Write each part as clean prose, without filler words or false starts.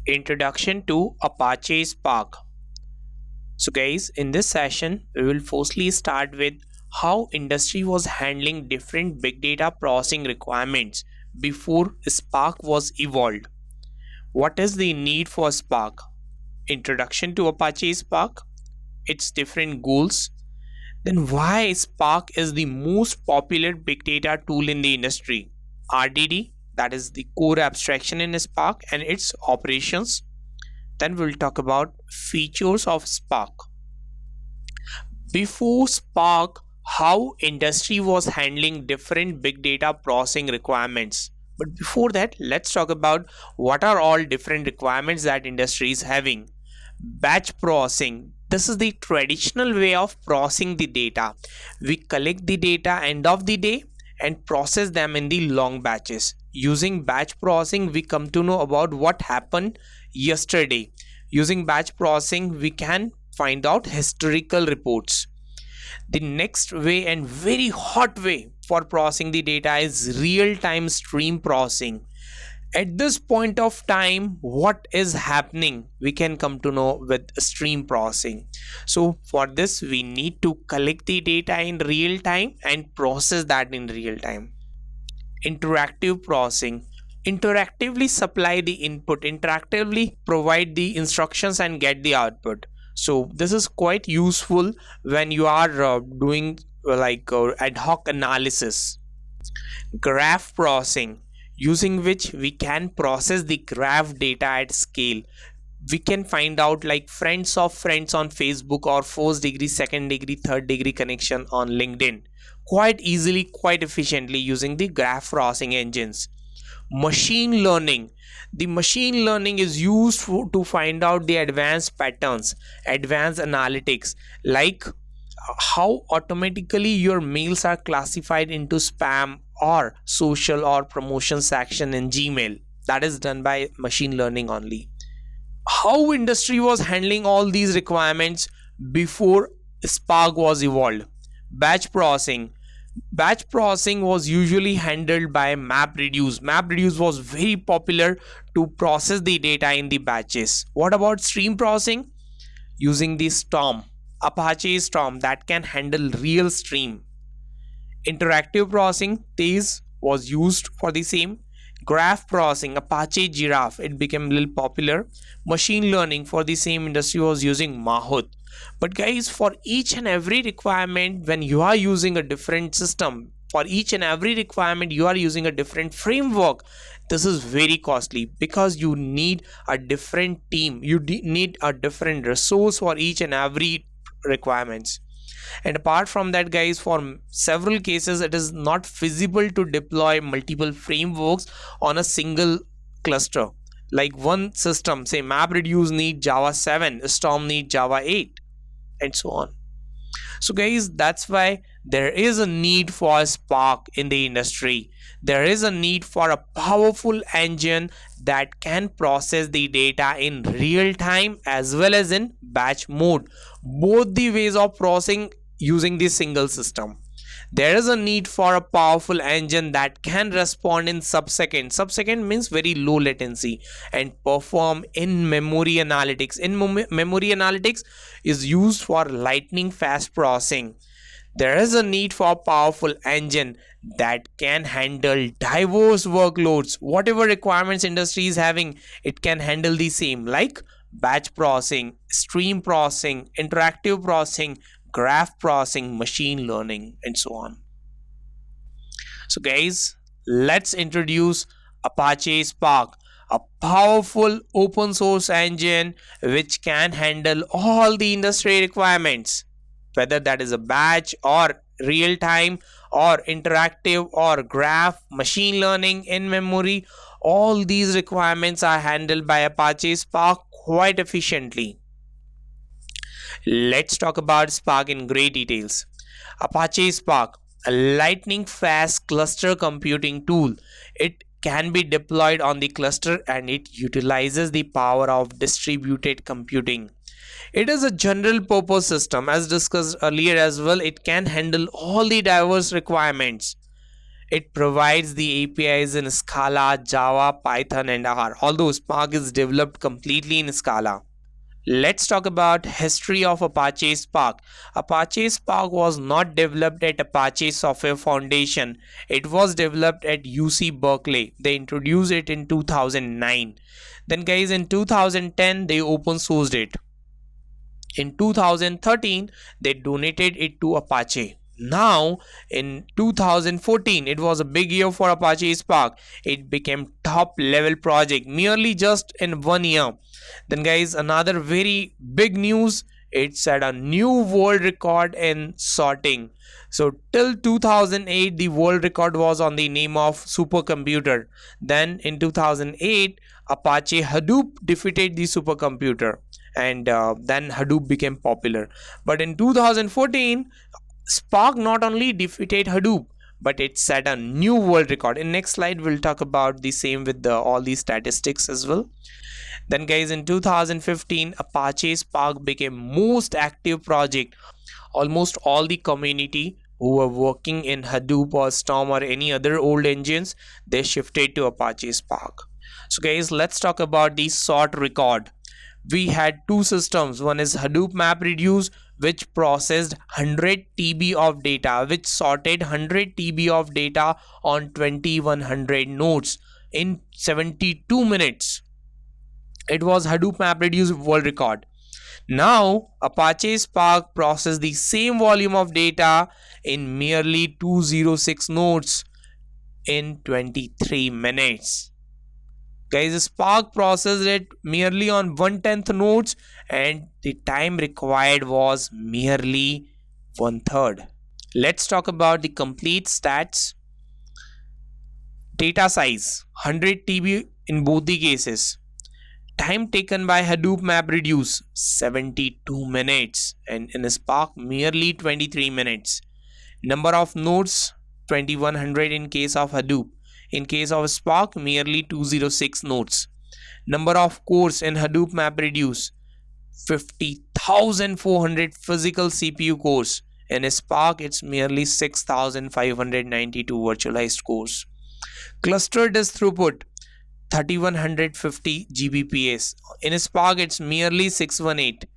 Introduction to Apache Spark. So guys, in this session, we will firstly start with how industry was handling different big data processing requirements before Spark was evolved. What is the need for Spark? Introduction to Apache Spark, its different goals, then why Spark is the most popular big data tool in the industry. RDD, that is the core abstraction in Spark and its operations. Then we'll talk about features of Spark. Before Spark, how industry was handling different big data processing requirements. But before that, let's talk about what are all different requirements that industry is having. Batch processing. This is the traditional way of processing the data. We collect the data end of the day and process them in the long batches. Using batch processing, we come to know about what happened yesterday. Using batch processing, we can find out historical reports. The next way and very hot way for processing the data is real-time stream processing. At this point of time, what is happening we can come to know with stream processing. So for this, we need to collect the data in real time and process that in real time. Interactive processing. Interactively supply the input, interactively provide the instructions and get the output. So this is quite useful when you are doing ad hoc analysis. Graph processing, using which we can process the graph data at scale. We can find out like friends of friends on Facebook or first degree, second degree, third degree connection on LinkedIn quite easily, quite efficiently using the graph processing engines. Machine learning. The machine learning is used to find out the advanced patterns, advanced analytics, like how automatically your mails are classified into spam or social or promotion section in Gmail. That is done by machine learning only. How industry was handling all these requirements before Spark was evolved. Batch processing. Batch processing was usually handled by MapReduce. MapReduce was very popular to process the data in the batches. What about stream processing? Using the Storm, Apache Storm, that can handle real stream. Interactive processing, Taze, was used for the same. Graph processing, Apache Giraffe, it became a little popular. Machine learning for the same industry was using Mahout. But guys, for each and every requirement, when you are using a different system, for each and every requirement you are using a different framework, this is very costly because you need a different team, you need a different resource for each and every requirements. And apart from that guys, for several cases it is not feasible to deploy multiple frameworks on a single cluster. Like one system, say MapReduce need Java 7, Storm need Java 8, and so on. So guys, that's why there is a need for Spark in the industry. There is a need for a powerful engine that can process the data in real time as well as in batch mode. Both the ways of processing using this single system. There is a need for a powerful engine that can respond in sub-second. Sub-second means very low latency and perform in-memory analytics. In-memory analytics is used for lightning fast processing. There is a need for a powerful engine that can handle diverse workloads. Whatever requirements industry is having, it can handle the same, like batch processing, stream processing, interactive processing, graph processing, machine learning, and so on. So guys, let's introduce Apache Spark, a powerful open source engine which can handle all the industry requirements, whether that is a batch or real time or interactive or graph, machine learning, in memory. All these requirements are handled by Apache Spark quite efficiently. Let's talk about Spark in great details. Apache Spark, a lightning fast cluster computing tool. It can be deployed on the cluster and it utilizes the power of distributed computing. It is a general purpose system as discussed earlier as well. It can handle all the diverse requirements. It provides the APIs in Scala, Java, Python, and R, although Spark is developed completely in Scala. Let's talk about history of Apache Spark. Apache Spark was not developed at Apache Software Foundation. It was developed at UC Berkeley. They introduced it in 2009. Then guys, in 2010 they open sourced it. In 2013 they donated it to Apache. Now in 2014, it was a big year for Apache Spark. It became top level project merely just in 1 year. Then guys, another very big news, it set a new world record in sorting. So till 2008 the world record was on the name of supercomputer. Then in 2008 Apache Hadoop defeated the supercomputer, and then Hadoop became popular. But in 2014 Spark not only defeated Hadoop, but it set a new world record. In next slide we'll talk about the same with all these statistics as well. Then guys, in 2015 Apache Spark became most active project. Almost all the community who were working in Hadoop or Storm or any other old engines, they shifted to Apache Spark. So guys, let's talk about the sort record. We had two systems. One is Hadoop MapReduce, which processed 100 TB of data, which sorted 100 TB of data on 2100 nodes in 72 minutes. It was Hadoop MapReduce world record. Now Apache Spark processed the same volume of data in merely 206 nodes in 23 minutes. Guys, Spark processed it merely on 1/10 nodes, and the time required was merely 1/3. Let's talk about the complete stats. Data size 100 TB in both the cases. Time taken by Hadoop MapReduce 72 minutes, and in Spark merely 23 minutes. Number of nodes 2100 in case of Hadoop. In case of Spark merely 206 nodes. Number of cores in Hadoop MapReduce 50,400 physical CPU cores. In Spark it's merely 6,592 virtualized cores. Cluster disk throughput 3150 Gbps. In Spark it's merely 618.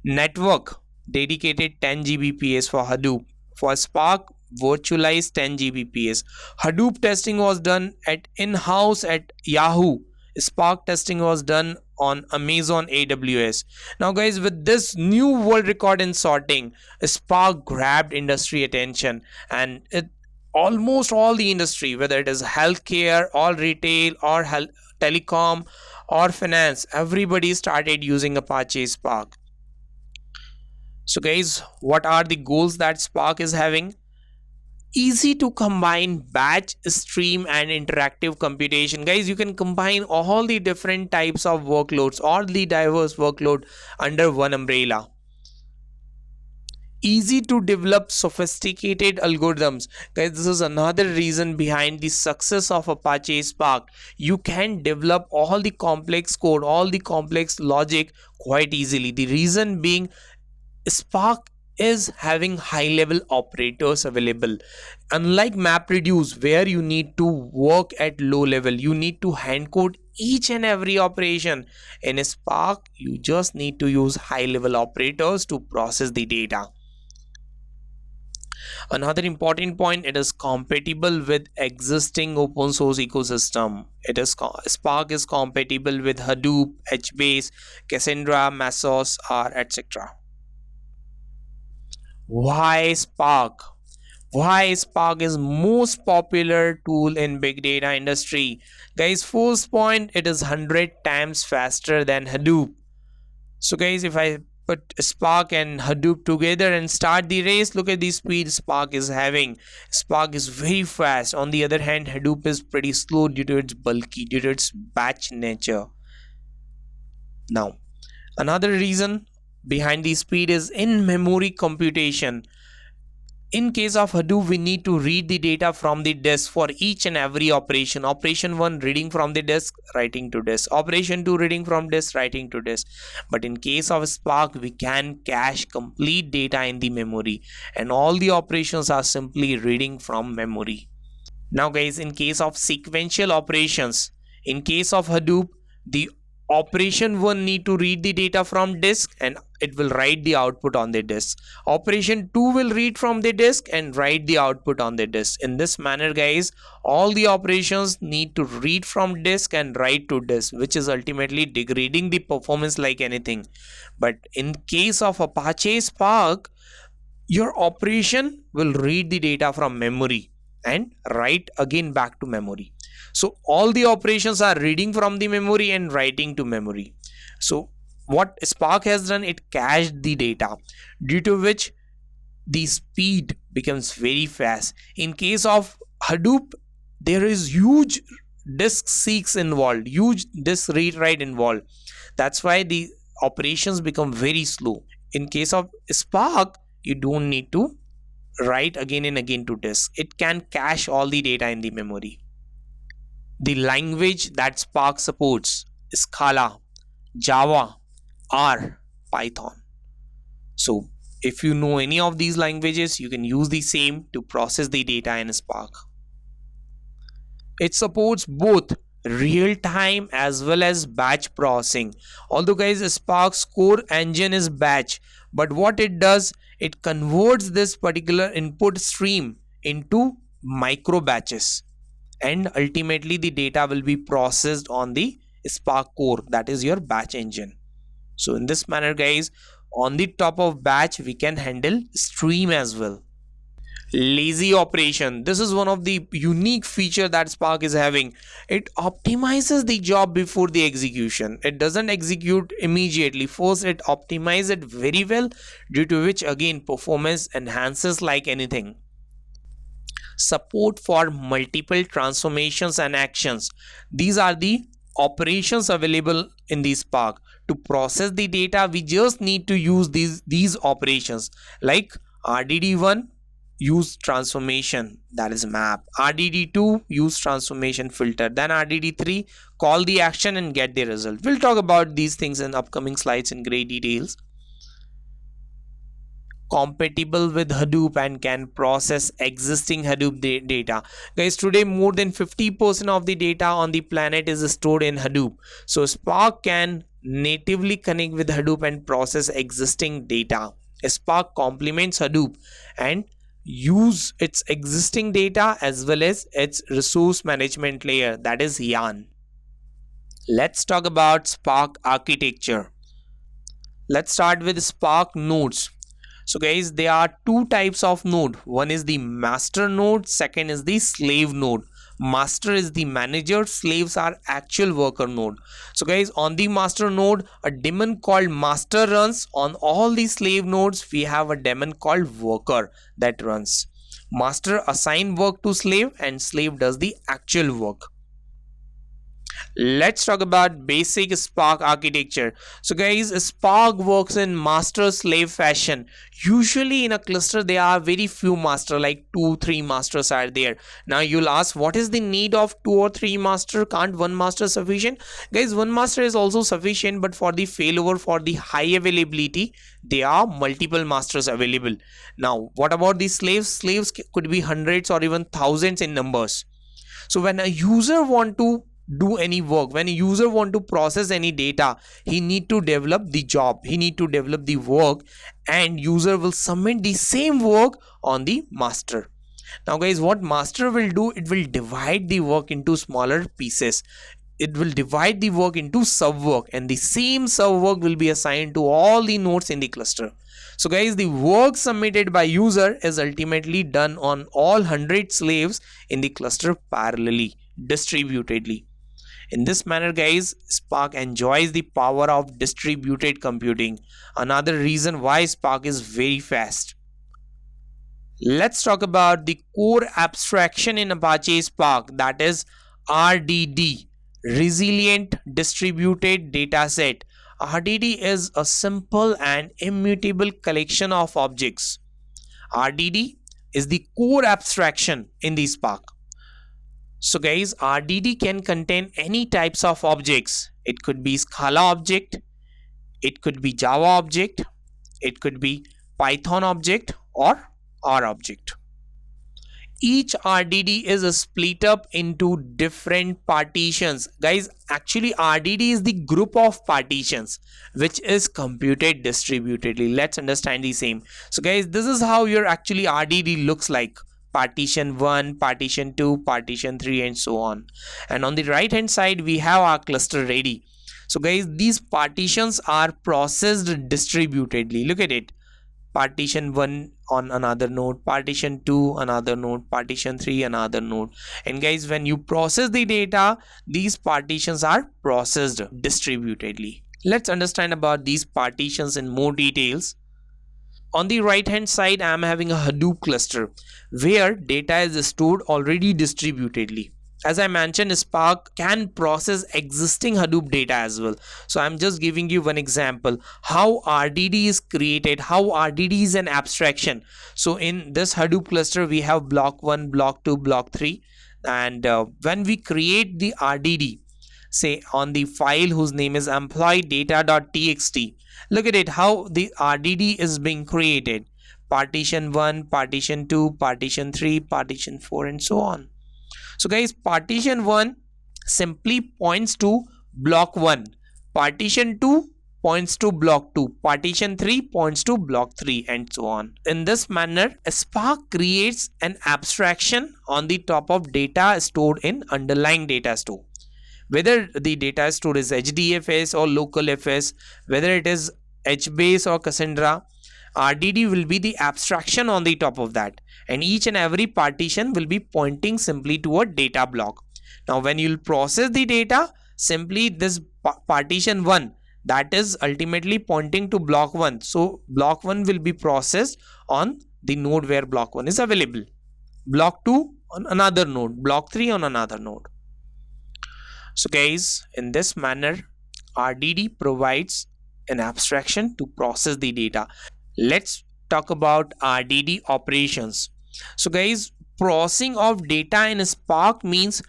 Network dedicated 10 Gbps for Hadoop. For Spark virtualized 10 Gbps. Hadoop testing was done at in-house at Yahoo. Spark testing was done on Amazon AWS. Now guys, with this new world record in sorting, Spark grabbed industry attention, and it almost all the industry, whether it is healthcare or retail or telecom or finance, everybody started using Apache Spark. So guys, what are the goals that Spark is having? Easy to combine batch, stream, and interactive computation. Guys, you can combine all the different types of workloads or the diverse workload under one umbrella. Easy to develop sophisticated algorithms. Guys, this is another reason behind the success of Apache Spark. You can develop all the complex code, all the complex logic quite easily. The reason being, Spark is having high level operators available. Unlike MapReduce, where you need to work at low level, you need to hand code each and every operation. In Spark, you just need to use high level operators to process the data. Another important point, it is compatible with existing open source ecosystem. Spark is compatible with Hadoop, HBase, Cassandra, Mesos, R, etc. Why Spark? Why Spark is most popular tool in big data industry? Guys, first point, it is 100 times faster than Hadoop. So guys, if I put Spark and Hadoop together and start the race, look at the speed Spark is having. Spark is very fast. On the other hand, Hadoop is pretty slow due to its bulky, due to its batch nature. Now, another reason behind the speed is in-memory computation. In case of Hadoop, we need to read the data from the disk for each and every operation. Operation 1, reading from the disk, writing to disk. Operation 2, reading from disk, writing to disk. But in case of Spark, we can cache complete data in the memory, and all the operations are simply reading from memory. Now guys, in case of sequential operations, in case of Hadoop, the operation 1 need to read the data from disk and it will write the output on the disk. Operation 2 will read from the disk and write the output on the disk. In this manner guys, all the operations need to read from disk and write to disk, which is ultimately degrading the performance like anything. But in case of Apache Spark, your operation will read the data from memory and write again back to memory. So all the operations are reading from the memory and writing to memory. So what Spark has done, it cached the data, due to which the speed becomes very fast. In case of Hadoop, there is huge disk seeks involved, huge disk read write involved. That's why the operations become very slow. In case of Spark, you don't need to write again and again to disk. It can cache all the data in the memory. The language that Spark supports: Scala, Java, R, Python. So if you know any of these languages, you can use the same to process the data in Spark. It supports both real time as well as batch processing. Although guys, Spark's core engine is batch, but what it does, it converts this particular input stream into micro batches, and ultimately the data will be processed on the Spark core, that is your batch engine. So in this manner guys, on the top of batch we can handle stream as well. Lazy operation, this is one of the unique feature that Spark is having. It optimizes the job before the execution. It doesn't execute immediately. First it optimizes it very well, due to which again performance enhances like anything. Support for multiple transformations and actions, these are the operations available in the Spark. To process the data, we just need to use these operations, like RDD1 use transformation, that is map. RDD2 use transformation filter. Then RDD3 call the action and get the result. We'll talk about these things in upcoming slides in great details. Compatible with Hadoop and can process existing Hadoop data. Guys, today more than 50% of the data on the planet is stored in Hadoop. So Spark can natively connect with Hadoop and process existing data. Spark complements Hadoop and use its existing data as well as its resource management layer, that is YARN. Let's talk about Spark architecture. Let's start with Spark nodes. So guys, there are two types of node. One is the master node, second is the slave node. Master is the manager, slaves are actual worker node. So guys, on the master node, a daemon called master runs. On all the slave nodes, we have a daemon called worker that runs. Master assign work to slave and slave does the actual work. Let's talk about basic Spark architecture. So guys, Spark works in master slave fashion. Usually in a cluster there are very few master, like 2-3 masters are there. Now you'll ask, what is the need of 2 or 3 master? Can't one master sufficient? Guys, one master is also sufficient, but for the failover, for the high availability, there are multiple masters available. Now what about the slaves? Slaves could be hundreds or even thousands in numbers. So when a user want to do any work, when a user want to process any data, he need to develop the job, he need to develop the work, and user will submit the same work on the master. Now guys, what master will do, it will divide the work into smaller pieces. It will divide the work into sub work, and the same sub work will be assigned to all the nodes in the cluster. So guys, the work submitted by user is ultimately done on all 100 slaves in the cluster parallelly, distributedly. In this manner guys, Spark enjoys the power of distributed computing. Another reason why Spark is very fast. Let's talk about the core abstraction in Apache Spark, that is RDD, Resilient Distributed Dataset. RDD is a simple and immutable collection of objects. RDD is the core abstraction in the Spark. So guys, RDD can contain any types of objects. It could be Scala object, it could be Java object, it could be Python object or R object. Each RDD is split up into different partitions. Guys, actually RDD is the group of partitions which is computed distributedly. Let's understand the same. So guys, this is how your actually RDD looks like. Partition 1, partition 2, partition 3, and so on. And on the right hand side we have our cluster ready. So guys, these partitions are processed distributedly. Look at it. Partition 1 on another node, partition 2 another node, partition 3 another node. And guys, when you process the data, these partitions are processed distributedly. Let's understand about these partitions in more details. On the right hand side, I am having a Hadoop cluster where data is stored already distributedly. As I mentioned, Spark can process existing Hadoop data as well. So I'm just giving you one example how RDD is created, how RDD is an abstraction. So in this Hadoop cluster, we have block 1, block 2, block 3. And when we create the RDD, say on the file whose name is employee data.txt, look at it how the RDD is being created. Partition 1, partition 2, partition 3, partition 4, and so on. So guys, partition 1 simply points to block 1, partition 2 points to block 2, partition 3 points to block 3, and so on. In this manner, Spark creates an abstraction on the top of data stored in underlying data store. Whether the data stored is HDFS or local FS, whether it is HBase or Cassandra, RDD will be the abstraction on the top of that, and each and every partition will be pointing simply to a data block. Now when you will process the data, simply this partition 1, that is ultimately pointing to block 1. So block 1 will be processed on the node where block 1 is available, block 2 on another node, block 3 on another node. So guys, in this manner, RDD provides an abstraction to process the data. Let's talk about RDD operations. So guys, processing of data in Spark means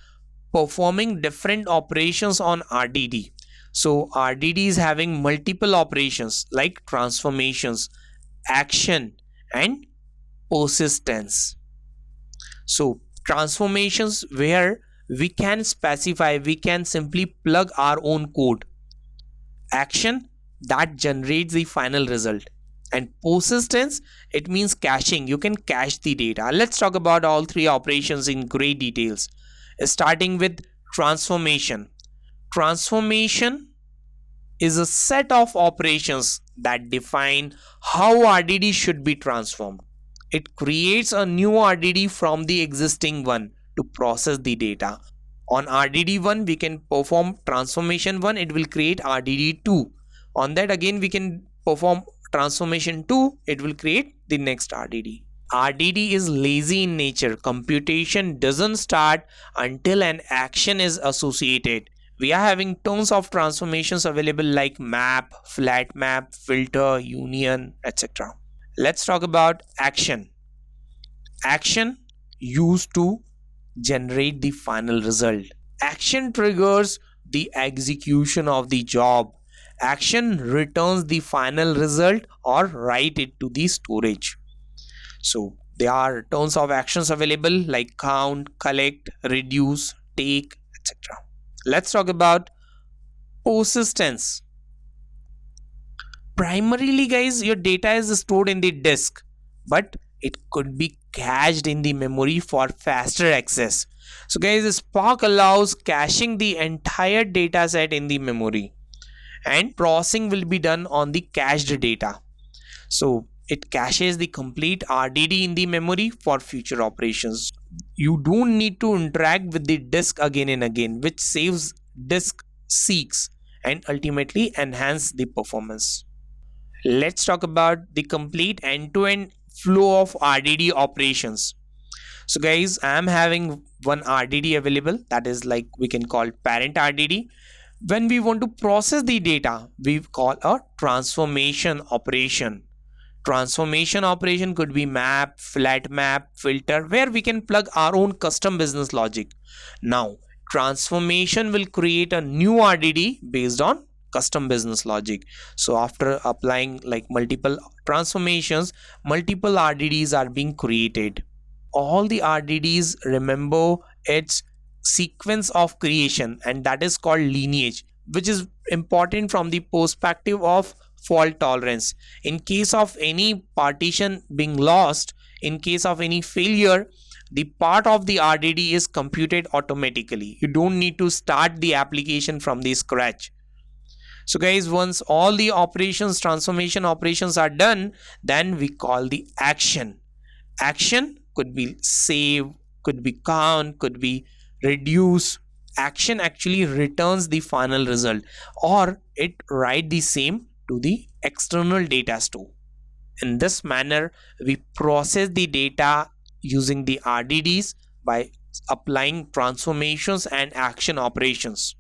performing different operations on RDD. So RDD is having multiple operations like transformations, action, and persistence. So transformations where we can specify, we can simply plug our own code. Action that generates the final result. And persistence, it means caching. You can cache the data. Let's talk about all three operations in great details. Starting with transformation. Transformation is a set of operations that define how RDD should be transformed. It creates a new RDD from the existing one to process the data. On RDD 1, we can perform transformation 1, it will create RDD 2. On that again, we can perform transformation 2, it will create the next RDD. RDD is lazy in nature. Computation doesn't start until an action is associated. We are having tons of transformations available like map, flat map, filter, union, etc. Let's talk about action. Action used to generate the final result. Action triggers the execution of the job. Action returns the final result or write it to the storage. So there are tons of actions available like count, collect, reduce, take, etc. Let's talk about persistence. Primarily guys, your data is stored in the disk, but it could be cached in the memory for faster access. So guys, Spark allows caching the entire data set in the memory, and processing will be done on the cached data. So it caches the complete RDD in the memory for future operations. You don't need to interact with the disk again and again, which saves disk seeks and ultimately enhance the performance. Let's talk about the complete end-to-end flow of RDD operations. So guys, I am having one RDD available, that is like we can call parent RDD. When we want to process the data, we call a transformation operation. Transformation operation could be map, flat map, filter, where we can plug our own custom business logic. Now, transformation will create a new RDD based on custom business logic. So after applying like multiple transformations, multiple RDDs are being created. all the RDDs remember its sequence of creation, and that is called lineage, which is important from the perspective of fault tolerance. In case of any partition being lost, in case of any failure, the part of the RDD is computed automatically. You don't need to start the application from the scratch. So guys, once all the operations, transformation operations are done, then we call the action. Action could be save, could be count, could be reduce. Action actually returns the final result, or it write the same to the external data store. In this manner, we process the data using the RDDs by applying transformations and action operations.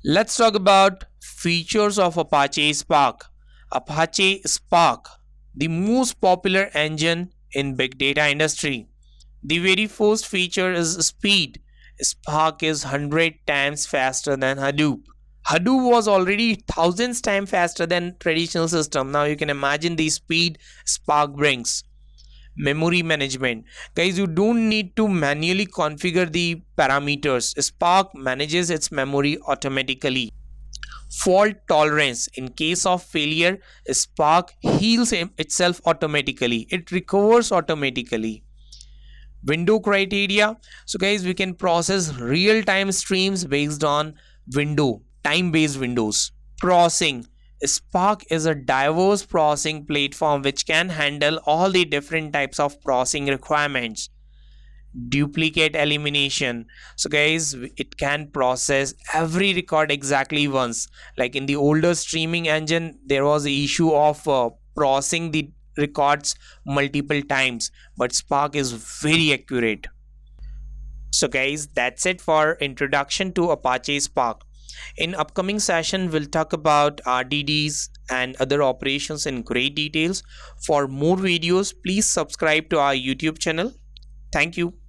Let's talk about features of Apache Spark. Apache Spark, the most popular engine in big data industry. The very first feature is speed. Spark is 100 times faster than Hadoop. Hadoop was already thousands times faster than traditional system. Now you can imagine the speed Spark brings. Memory management. Guys, you don't need to manually configure the parameters. Spark manages its memory automatically. Fault tolerance. In case of failure, Spark heals itself automatically. It recovers automatically. Window criteria. So guys, we can process real-time streams based on window, time-based windows. Processing. Spark is a diverse processing platform which can handle all the different types of processing requirements. Duplicate elimination. So guys, it can process every record exactly once. Like in the older streaming engine, there was the issue of processing the records multiple times, but Spark is very accurate. So guys, that's it for introduction to Apache Spark. In upcoming session, we'll talk about RDDs and other operations in great details. For more videos, please subscribe to our YouTube channel. Thank you.